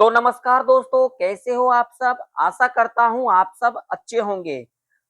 तो नमस्कार दोस्तों, कैसे हो आप सब। आशा करता हूं आप सब अच्छे होंगे।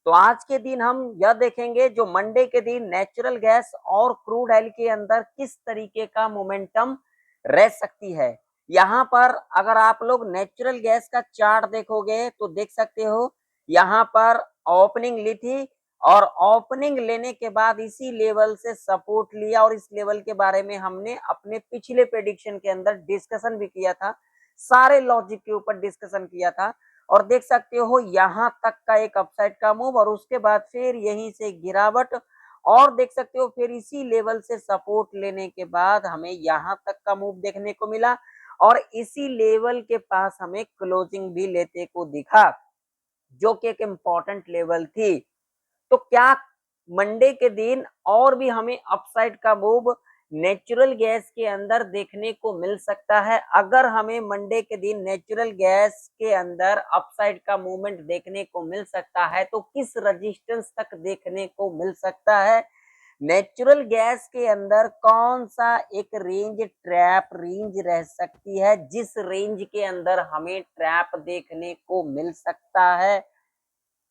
तो आज के दिन हम यह देखेंगे जो मंडे के दिन नेचुरल गैस और क्रूड ऑयल के अंदर किस तरीके का मोमेंटम रह सकती है। यहाँ पर अगर आप लोग नेचुरल गैस का चार्ट देखोगे तो देख सकते हो, यहाँ पर ओपनिंग ली थी और ओपनिंग लेने के बाद इसी लेवल से सपोर्ट लिया और इस लेवल के बारे में हमने अपने पिछले प्रेडिक्शन के अंदर डिस्कशन भी किया था। सारे लॉजिक के ऊपर डिस्कशन किया था और देख सकते हो यहां तक का एक अपसाइड का मूव और उसके बाद फिर यहीं से गिरावट और देख सकते हो फिर इसी लेवल से सपोर्ट लेने के बाद हमें यहां तक का मूव देखने को मिला और इसी लेवल के पास हमें क्लोजिंग भी लेते को दिखा, जो कि एक इम्पॉर्टेंट लेवल थी। तो क्या मंडे के दिन और भी हमें अपसाइड का मूव नेचुरल गैस के अंदर देखने को मिल सकता है? अगर हमें मंडे के दिन नेचुरल गैस के अंदर अपसाइड का मूवमेंट देखने को मिल सकता है तो किस रेजिस्टेंस तक देखने को मिल सकता है? नेचुरल गैस के अंदर कौन सा एक ट्रैप रेंज रह सकती है जिस रेंज के अंदर हमें ट्रैप देखने को मिल सकता है?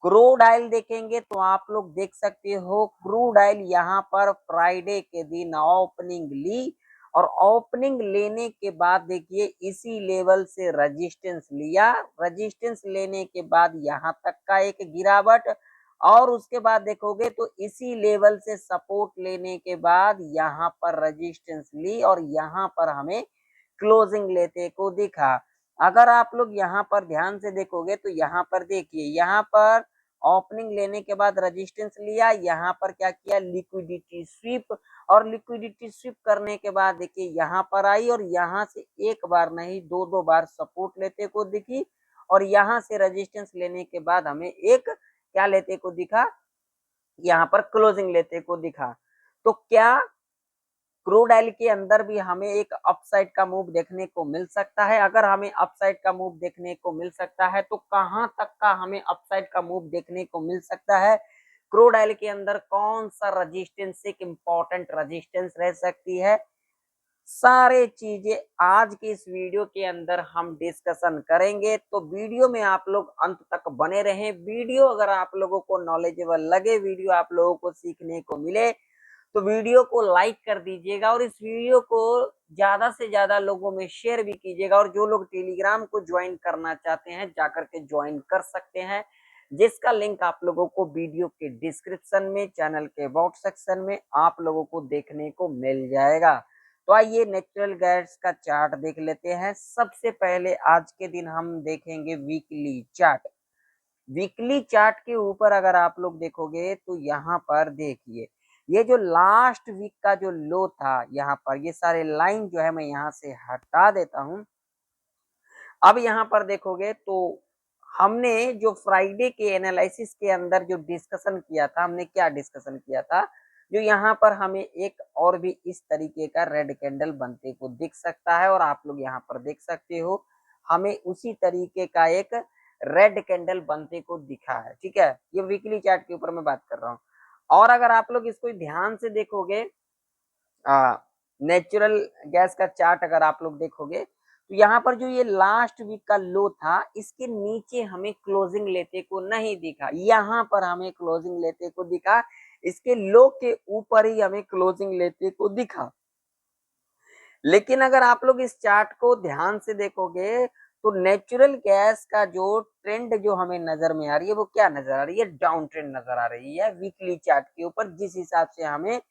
क्रूड ऑयल देखेंगे तो आप लोग देख सकते हो क्रूड ऑयल यहाँ पर फ्राइडे के दिन ओपनिंग ली और ओपनिंग लेने के बाद देखिए इसी लेवल से रेजिस्टेंस लिया, रेजिस्टेंस लेने के बाद यहाँ तक का एक गिरावट और उसके बाद देखोगे तो इसी लेवल से सपोर्ट लेने के बाद यहाँ पर रेजिस्टेंस ली और यहाँ पर हमें क्लोजिंग लेते को दिखा। अगर आप लोग यहाँ पर ध्यान से देखोगे तो यहाँ पर देखिए, यहाँ पर ओपनिंग लेने के बाद रेजिस्टेंस लिया, यहाँ पर क्या किया लिक्विडिटी स्वीप और लिक्विडिटी स्वीप करने के बाद देखिए यहाँ पर आई और यहाँ से एक बार नहीं दो दो बार सपोर्ट लेते को दिखी और यहाँ से रेजिस्टेंस लेने के बाद हमें एक क्या लेते को दिखा, यहाँ पर क्लोजिंग लेते को दिखा। तो क्या क्रूड ऑयल के अंदर भी हमें एक अपसाइड का मूव देखने को मिल सकता है? अगर हमें अपसाइड का मूव देखने को मिल सकता है तो कहां तक का हमें अपसाइड का मूव देखने को मिल सकता है? क्रूड ऑयल के अंदर कौन सा रेजिस्टेंस एक इंपॉर्टेंट रेजिस्टेंस रह सकती है? सारे चीजें आज की इस वीडियो के अंदर हम डिस्कशन करेंगे, तो वीडियो में आप लोग अंत तक बने रहें। वीडियो अगर आप लोगों को नॉलेजेबल लगे, वीडियो आप लोगों को सीखने को मिले तो वीडियो को लाइक कर दीजिएगा और इस वीडियो को ज्यादा से ज्यादा लोगों में शेयर भी कीजिएगा और जो लोग टेलीग्राम को ज्वाइन करना चाहते हैं जाकर के ज्वाइन कर सकते हैं, जिसका लिंक आप लोगों को वीडियो के डिस्क्रिप्शन में चैनल के अबाउट सेक्शन में आप लोगों को देखने को मिल जाएगा। तो आइए नेचुरल गैस का चार्ट देख लेते हैं। सबसे पहले आज के दिन हम देखेंगे वीकली चार्ट। वीकली चार्ट के ऊपर अगर आप लोग देखोगे तो यहाँ पर देखिए ये जो लास्ट वीक का जो लो था, यहाँ पर ये सारे लाइन जो है मैं यहाँ से हटा देता हूं। अब यहाँ पर देखोगे तो हमने जो फ्राइडे के एनालिसिस के अंदर जो डिस्कशन किया था, हमने क्या डिस्कशन किया था, जो यहाँ पर हमें एक और भी इस तरीके का रेड कैंडल बनते को दिख सकता है और आप लोग यहाँ पर देख सकते हो हमें उसी तरीके का एक रेड कैंडल बनते को दिखा है। ठीक है, ये वीकली चार्ट के ऊपर मैं बात कर रहा हूँ। और अगर आप लोग इसको ध्यान से देखोगे, नेचुरल गैस का चार्ट अगर आप लोग देखोगे तो यहाँ पर जो ये लास्ट वीक का लो था इसके नीचे हमें क्लोजिंग लेते को नहीं दिखा, यहाँ पर हमें क्लोजिंग लेते को दिखा, इसके लो के ऊपर ही हमें क्लोजिंग लेते को दिखा। लेकिन अगर आप लोग इस चार्ट को ध्यान से देखोगे तो नेचुरल गैस का जो ट्रेंड जो हमें नजर में आ रही है वो क्या नजर आ रही है, डाउन ट्रेंड नजर आ रही है वीकली चार्ट के ऊपर, जिस हिसाब से हमें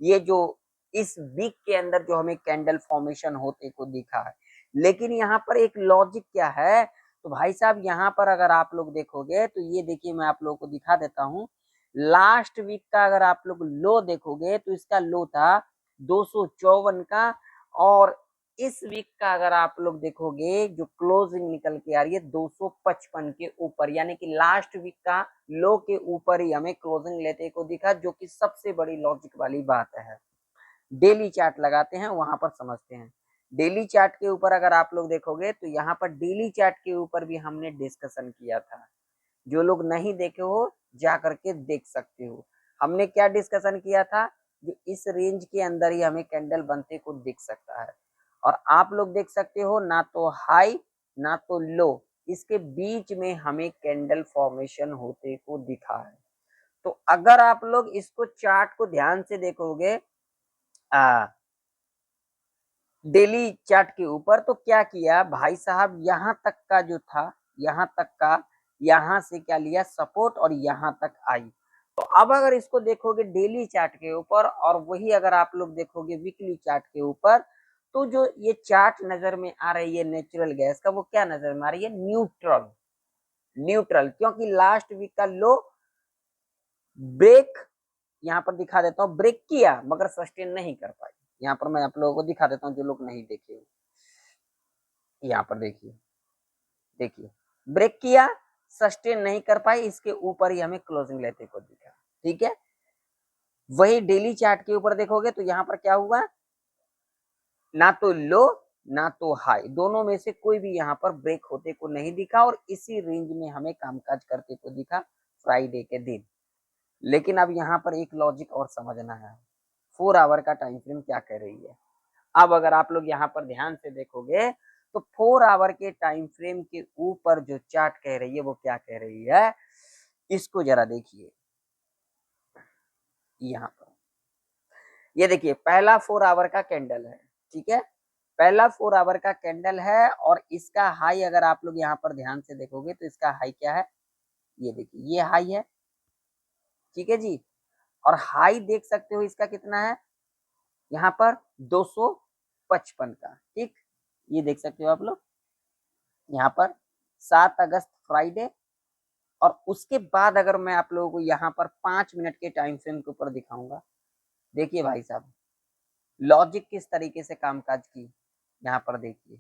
ये जो इस वीक के अंदर जो हमें कैंडल फॉर्मेशन होते को दिखा है। लेकिन यहाँ पर एक लॉजिक क्या है, तो भाई साहब यहाँ पर अगर आप लोग देखोगे तो ये देखिए मैं आप लोगों को दिखा देता हूँ। लास्ट वीक का अगर आप लोग लो देखोगे तो इसका लो था 254 का और इस वीक का अगर आप लोग देखोगे जो क्लोजिंग निकल के आ रही है 255 के ऊपर, यानी कि लास्ट वीक का लो के ऊपर ही हमें क्लोजिंग लेते को दिखा, जो कि सबसे बड़ी लॉजिक वाली बात है। डेली चार्ट लगाते हैं वहां पर समझते हैं। डेली चार्ट के ऊपर अगर आप लोग देखोगे तो यहाँ पर डेली चार्ट के ऊपर भी हमने डिस्कशन किया था, जो लोग नहीं देखे हो जा करके देख सकते हो। हमने क्या डिस्कशन किया था, जो इस रेंज के अंदर ही हमें कैंडल बनते को दिख सकता है और आप लोग देख सकते हो ना तो हाई ना तो लो, इसके बीच में हमें कैंडल फॉर्मेशन होते को दिखा है। तो अगर आप लोग इसको चार्ट को ध्यान से देखोगे डेली चार्ट के ऊपर, तो क्या किया भाई साहब, यहां तक का जो था, यहां तक का, यहां से क्या लिया सपोर्ट और यहां तक आई। तो अब अगर इसको देखोगे डेली चार्ट के ऊपर और वही अगर आप लोग देखोगे वीकली चार्ट के ऊपर, तो जो ये चार्ट नजर में आ रही है नेचुरल गैस का, वो क्या नजर में आ रही है, न्यूट्रल। न्यूट्रल क्योंकि लास्ट वीक का लो ब्रेक, यहाँ पर दिखा देता हूँ, ब्रेक किया मगर सस्टेन नहीं कर पाई। यहाँ पर मैं आप लोगों को दिखा देता हूँ जो लोग नहीं देखे, यहाँ पर देखिए, देखिए ब्रेक किया, सस्टेन नहीं कर पाई, इसके ऊपर ही हमें क्लोजिंग लेते को दिखा। ठीक है, वही डेली चार्ट के ऊपर देखोगे तो यहाँ पर क्या हुआ, ना तो लो ना तो हाई, दोनों में से कोई भी यहाँ पर ब्रेक होते को नहीं दिखा और इसी रेंज में हमें कामकाज करते को दिखा फ्राइडे के दिन। लेकिन अब यहाँ पर एक लॉजिक और समझना है, 4 आवर का टाइम फ्रेम क्या कह रही है। अब अगर आप लोग यहाँ पर ध्यान से देखोगे तो 4 आवर के टाइम फ्रेम के ऊपर जो चार्ट कह रही है वो क्या कह रही है, इसको जरा देखिए। यहाँ पर ये देखिए पहला 4 आवर का कैंडल है, ठीक है, पहला 4 आवर का कैंडल है और इसका हाई अगर आप लोग यहाँ पर ध्यान से देखोगे तो इसका हाई क्या है, ये देखिए ये हाई है, ठीक है जी। और हाई देख सकते हो इसका कितना है, यहाँ पर 255 का, ठीक, ये देख सकते हो आप लोग यहाँ पर 7 अगस्त फ्राइडे। और उसके बाद अगर मैं आप लोगों को यहाँ पर 5 मिनट के टाइम फ्रेम के ऊपर दिखाऊंगा, देखिए भाई साहब लॉजिक किस तरीके से कामकाज की, यहाँ पर देखिए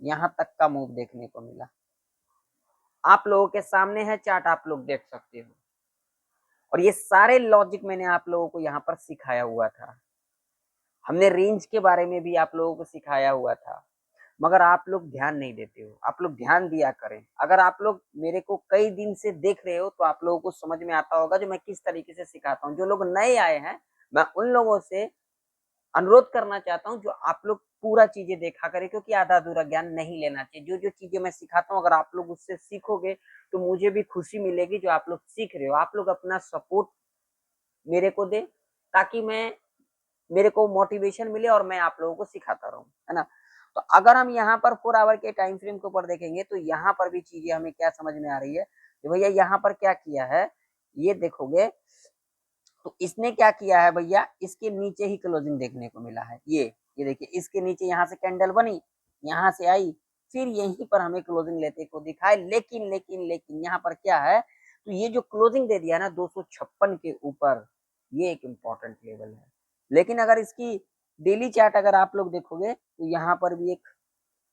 यहाँ तक का मूव देखने को मिला। आप लोगों के सामने है चार्ट, आप लोग देख सकते हो, और ये सारे लॉजिक मैंने आप लोगों को यहाँ पर सिखाया हुआ था। हमने रेंज के बारे में भी आप लोगों को सिखाया हुआ था, मगर आप लोग ध्यान नहीं देते हो। आप लोग ध्यान दिया करें। अगर आप लोग मेरे को कई दिन से देख रहे हो तो आप लोगों को समझ में आता होगा जो मैं किस तरीके से सिखाता हूँ। जो लोग नए आए हैं, मैं उन लोगों से अनुरोध करना चाहता हूँ जो आप लोग पूरा चीजें देखा करें, क्योंकि आधा अधूरा ज्ञान नहीं लेना चाहिए। जो जो चीजें मैं सिखाता हूँ अगर आप लोग उससे सीखोगे तो मुझे भी खुशी मिलेगी जो आप लोग सीख रहे हो। आप लोग अपना सपोर्ट मेरे को दे ताकि मैं, मेरे को मोटिवेशन मिले और मैं आप लोगों को सिखाता रहूं, है ना। तो अगर हम यहाँ पर 4 आवर के टाइम फ्रेम के ऊपर देखेंगे तो यहाँ पर भी चीजें हमें क्या समझ में आ रही है कि भैया यहाँ पर क्या किया है, ये देखोगे तो इसने क्या किया है भैया, इसके नीचे ही क्लोजिंग देखने को मिला है। ये देखिए इसके नीचे यहाँ से कैंडल बनी, यहाँ से आई, फिर यहीं पर हमें क्लोजिंग लेते को दिखाए। लेकिन लेकिन लेकिन यहाँ पर क्या है, तो ये जो क्लोजिंग दे दिया ना 256 के ऊपर, ये एक इम्पोर्टेंट लेवल है। लेकिन अगर इसकी डेली चार्ट अगर आप लोग देखोगे तो यहाँ पर भी एक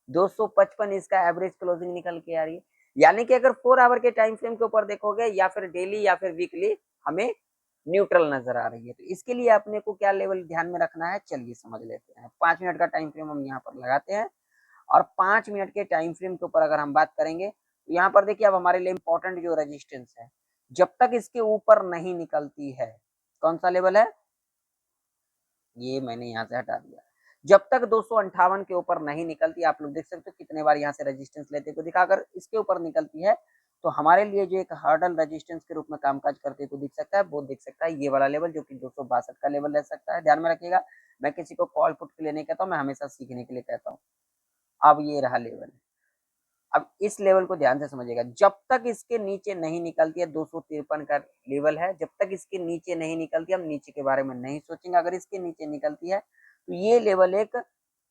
255 इसका एवरेज क्लोजिंग निकल के आ रही है। यानी कि अगर 4 आवर के टाइम फ्रेम के ऊपर देखोगे या फिर डेली या फिर वीकली, हमें न्यूट्रल नजर आ रही है। तो इसके लिए अपने को क्या लेवल ध्यान में रखना है, चलिए समझ लेते हैं। 5 मिनट का टाइम फ्रेम हम यहाँ पर लगाते हैं और 5 मिनट के टाइम फ्रेम के ऊपर अगर हम बात करेंगे तो यहाँ पर देखिए अब हमारे लिए इंपॉर्टेंट जो रेजिस्टेंस है, जब तक इसके ऊपर नहीं निकलती है, कौन सा लेवल है, ये मैंने यहाँ से हटा दिया, जब तक 258 के ऊपर नहीं निकलती, आप लोग देख सकते हो कितने बार यहाँ से रेजिस्टेंस लेते को दिखा। अगर इसके ऊपर निकलती है तो हमारे लिए जो एक हर्डल रेजिस्टेंस के रूप में कामकाज करते को दिख सकता है, वो दिख सकता है ये वाला लेवल जो कि 262 का लेवल रह सकता है। ध्यान में रखिएगा, मैं किसी को कॉल पुट के लिए नहीं कहता हूँ, मैं हमेशा सीखने के लिए कहता हूँ। अब ये रहा लेवल, अब इस लेवल को ध्यान से समझिएगा, जब तक इसके नीचे नहीं निकलती है, 253 का लेवल है, जब तक इसके नीचे नहीं निकलती, हम नीचे के बारे में नहीं सोचेंगे। अगर इसके नीचे निकलती है तो ये लेवल एक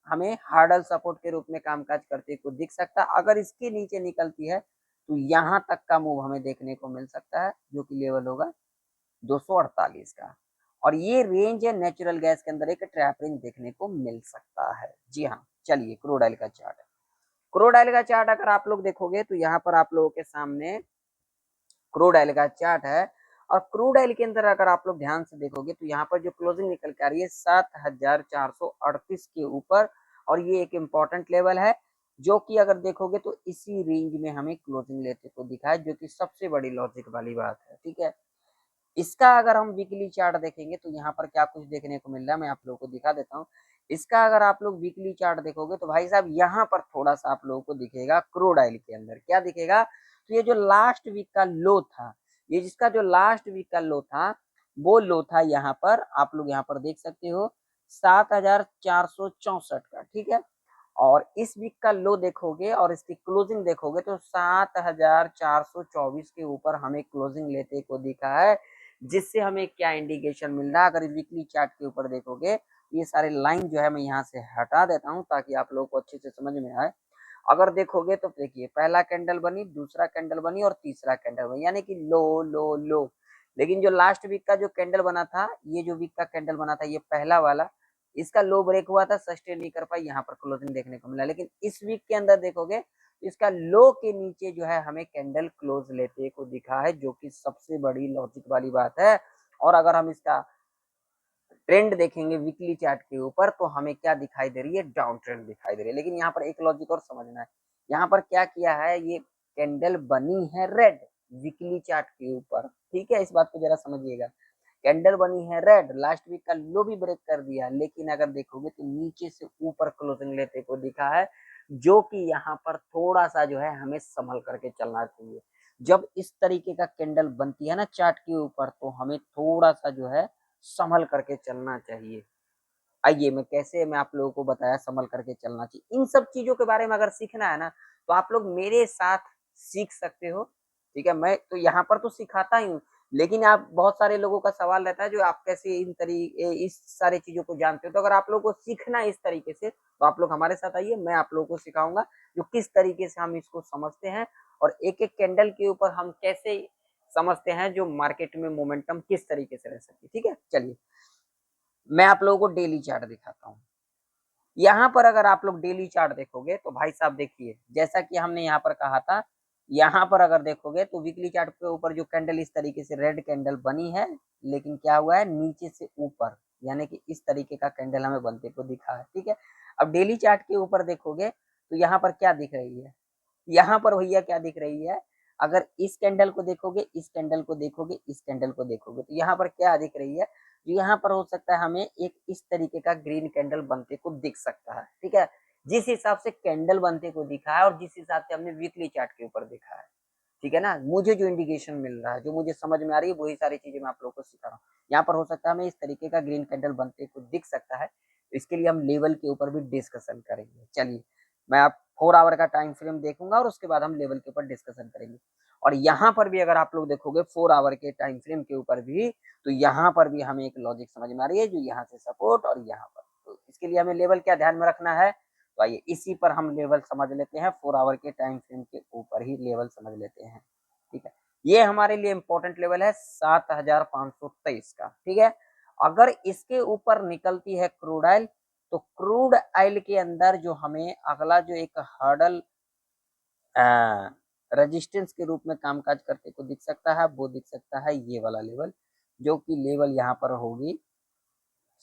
हमें हार्डल सपोर्ट के रूप में कामकाज करते को दिख सकता है। अगर इसके नीचे निकलती है तो यहाँ तक का मूव हमें देखने को मिल सकता है, जो कि लेवल होगा 248 का। और ये रेंज है नेचुरल गैस के अंदर, एक ट्रैप रेंज देखने को मिल सकता है। जी हाँ, चलिए क्रूड ऑयल का चार्ट है। क्रूड ऑयल का चार्ट अगर आप लोग देखोगे तो यहाँ पर आप लोगों के सामने क्रूड ऑयल का चार्ट है। और क्रूड ऑयल के अंदर अगर आप लोग ध्यान से देखोगे तो यहाँ पर जो क्लोजिंग निकल के आ रही है 7438 के ऊपर, और ये एक इम्पॉर्टेंट लेवल है जो कि अगर देखोगे तो इसी रेंज में हमें क्लोजिंग लेते को दिखा है, जो कि सबसे बड़ी लॉजिक वाली बात है। ठीक है, इसका अगर हम वीकली चार्ट देखेंगे तो यहाँ पर क्या कुछ देखने को मिल रहा है, मैं आप लोगों को दिखा देता हूँ। इसका अगर आप लोग वीकली चार्ट देखोगे तो भाई साहब यहाँ पर थोड़ा सा आप लोगों को दिखेगा क्रूड ऑयल के अंदर क्या दिखेगा, तो ये जो लास्ट वीक का लो था, ये जिसका जो लास्ट वीक का लो था वो लो था यहाँ पर, आप लोग यहाँ पर देख सकते हो 7,464 का, ठीक है। और इस वीक का लो देखोगे और इसकी क्लोजिंग देखोगे तो 7,424 के ऊपर हमें क्लोजिंग लेते को दिखा है, जिससे हमें क्या इंडिकेशन मिल रहा है। अगर वीकली चार्ट के ऊपर देखोगे, ये सारे लाइन जो है मैं यहाँ से हटा देता हूँ ताकि आप लोगों को अच्छे से समझ में आए। अगर देखोगे तो देखिए पहला कैंडल बनी, दूसरा कैंडल बनी और तीसरा कैंडल बनी, यानी कि लो लो लो। लेकिन जो लास्ट वीक का जो कैंडल बना था, ये जो वीक का कैंडल बना था, ये पहला वाला, इसका लो ब्रेक हुआ था, सस्टेन नहीं कर पाई, यहाँ पर क्लोजिंग देखने को मिला। लेकिन इस वीक के अंदर देखोगे इसका लो के नीचे जो है हमें कैंडल क्लोज लेते को दिखा है, जो कि सबसे बड़ी लॉजिक वाली बात है। और अगर हम इसका ट्रेंड देखेंगे वीकली चार्ट के ऊपर तो हमें क्या दिखाई दे रही है, डाउन ट्रेंड दिखाई दे रही है। लेकिन यहाँ पर एक लॉजिक और समझना है, यहाँ पर क्या किया है, ये कैंडल बनी है रेड वीकली चार्ट के ऊपर, ठीक है, इस बात को जरा समझिएगा। कैंडल बनी है रेड, लास्ट वीक का लो भी ब्रेक कर दिया, लेकिन अगर देखोगे तो नीचे से ऊपर क्लोजिंग लेते को दिखा है, जो कि यहाँ पर थोड़ा सा जो है हमें संभल करके चलना चाहिए। जब इस तरीके का कैंडल बनती है ना चार्ट के ऊपर, तो हमें थोड़ा सा जो है संभल करके चलना चाहिए। आइए मैं आप लोगों को बताया संभल करके चलना चाहिए। इन सब चीजों के बारे में अगर सीखना है ना, तो आप लोग मेरे साथ सीख सकते हो, ठीक है। मैं तो यहाँ पर तो सिखाता ही हूँ, लेकिन आप बहुत सारे लोगों का सवाल रहता है जो आप कैसे इस सारे चीजों को जानते हो। तो अगर आप लोगों को सीखना है इस तरीके से, तो आप लोग हमारे साथ आइए, मैं आप लोगों को सिखाऊंगा जो किस तरीके से हम इसको समझते हैं, और एक एक कैंडल के ऊपर हम कैसे समझते हैं जो मार्केट में मोमेंटम किस तरीके से रह सकती है, ठीक है। चलिए मैं आप लोगों को डेली चार्ट दिखाता हूँ। यहाँ पर अगर आप लोग डेली चार्ट देखोगे तो भाई साहब देखिए, जैसा कि हमने यहाँ पर कहा था, यहाँ पर अगर देखोगे तो वीकली चार्ट के ऊपर जो कैंडल इस तरीके से रेड कैंडल बनी है, लेकिन क्या हुआ है नीचे से ऊपर, यानी कि इस तरीके का कैंडल हमें बनते को दिखा है, ठीक है। अब डेली चार्ट के ऊपर देखोगे तो यहाँ पर क्या दिख रही है, यहाँ पर भैया क्या दिख रही है, अगर इस कैंडल को देखोगे, इस कैंडल को देखोगे, इस कैंडल को देखोगे, तो यहाँ पर क्या दिख रही है, यहाँ पर हो सकता है हमें एक इस तरीके का ग्रीन कैंडल बनते को दिख सकता है, ठीक है। जिस हिसाब से कैंडल बनते को दिखा है और जिस हिसाब से हमने वीकली चार्ट के ऊपर देखा है, ठीक है ना, मुझे जो इंडिकेशन मिल रहा है, जो मुझे समझ में आ रही है, वही सारी चीजें मैं आप लोगों को सिखा रहा हूँ। यहाँ पर हो सकता है हमें इस तरीके का ग्रीन कैंडल बनते को दिख सकता है, इसके लिए हम लेवल के ऊपर भी डिस्कशन करेंगे। चलिए मैं आप 4 आवर का टाइम फ्रेम देखूंगा और उसके बाद हम लेवल के ऊपर डिस्कशन करेंगे। और यहाँ पर भी अगर आप लोग देखोगे 4 आवर के टाइम फ्रेम के ऊपर भी, तो यहाँ पर भी हमें एक लॉजिक समझ में आ रही है, जो यहाँ से सपोर्ट और यहाँ पर, तो इसके लिए हमें लेवल क्या ध्यान में रखना है, तो आइए इसी पर हम लेवल समझ लेते हैं, 4 आवर के टाइम फ्रेम के ऊपर ही लेवल समझ लेते हैं, ठीक है। ये हमारे लिए इंपॉर्टेंट लेवल है 7,523 का, ठीक है। अगर इसके ऊपर निकलती है क्रूड ऑयल, तो क्रूड ऑयल के अंदर जो हमें अगला जो एक हर्डल रेजिस्टेंस के रूप में कामकाज करते को दिख सकता है, वो दिख सकता है ये वाला लेवल, जो कि लेवल यहाँ पर होगी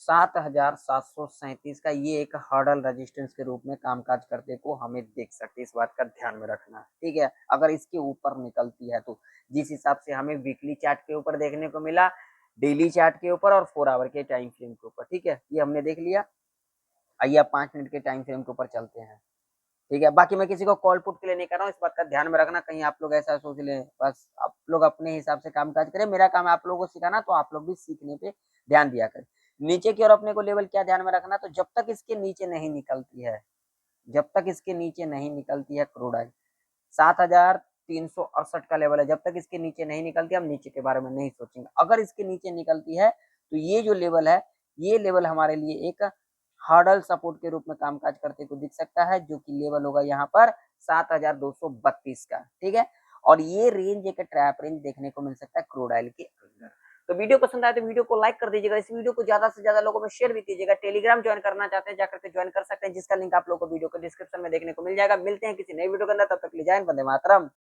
7,737 का, ये एक हर्डल रेजिस्टेंस के रूप में कामकाज करते को हमें देख सकते हैं, इस बात का ध्यान में रखना, ठीक है। अगर इसके ऊपर निकलती है तो जिस हिसाब से हमें वीकली चार्ट के ऊपर देखने को मिला, डेली चार्ट के ऊपर और 4 आवर के टाइम फ्रेम के ऊपर, ठीक है, ये हमने देख लिया। आइए अब 5 मिनट के टाइम फ्रेम के ऊपर चलते हैं, ठीक है। बाकी मैं किसी को कॉल पुट के लिए नहीं कर रहा हूँ, इस बात का ध्यान में रखना, कहीं आप लोग ऐसा सोच लें, बस आप लोग अपने हिसाब से काम काज करें, मेरा काम है आप लोगों को सिखाना, तो आप लोग भी सीखने पे ध्यान दिया करें। नीचे की ओर अपने को लेवल क्या ध्यान में रखना, तो जब तक इसके नीचे नहीं निकलती है, जब तक इसके नीचे नहीं निकलती है क्रूड ऑयल, 7,368 का लेवल है, जब तक इसके नीचे नहीं निकलती हम नीचे के बारे में नहीं सोचेंगे। अगर इसके नीचे निकलती है तो ये जो लेवल है, ये लेवल हमारे लिए एक हर्डल सपोर्ट के रूप में कामकाज करते को दिख सकता है, जो कि लेवल होगा यहाँ पर 7,232 का, ठीक है। और ये रेंज एक ट्रैप रेंज देखने को मिल सकता है क्रूड ऑयल के अंदर। तो वीडियो पसंद आए तो वीडियो को लाइक कर दीजिएगा, इस वीडियो को ज्यादा से ज्यादा लोगों में शेयर भी कीजिएगा। टेलीग्राम ज्वाइन करना चाहते हैं जाकर के ज्वाइन कर सकते हैं, जिसका लिंक आप लोगों को वीडियो को डिस्क्रिप्शन में देखने को मिल जाएगा। मिलते हैं किसी नई वीडियो के अंदर, तब तक के लिए जय हिंद, वंदे मातरम।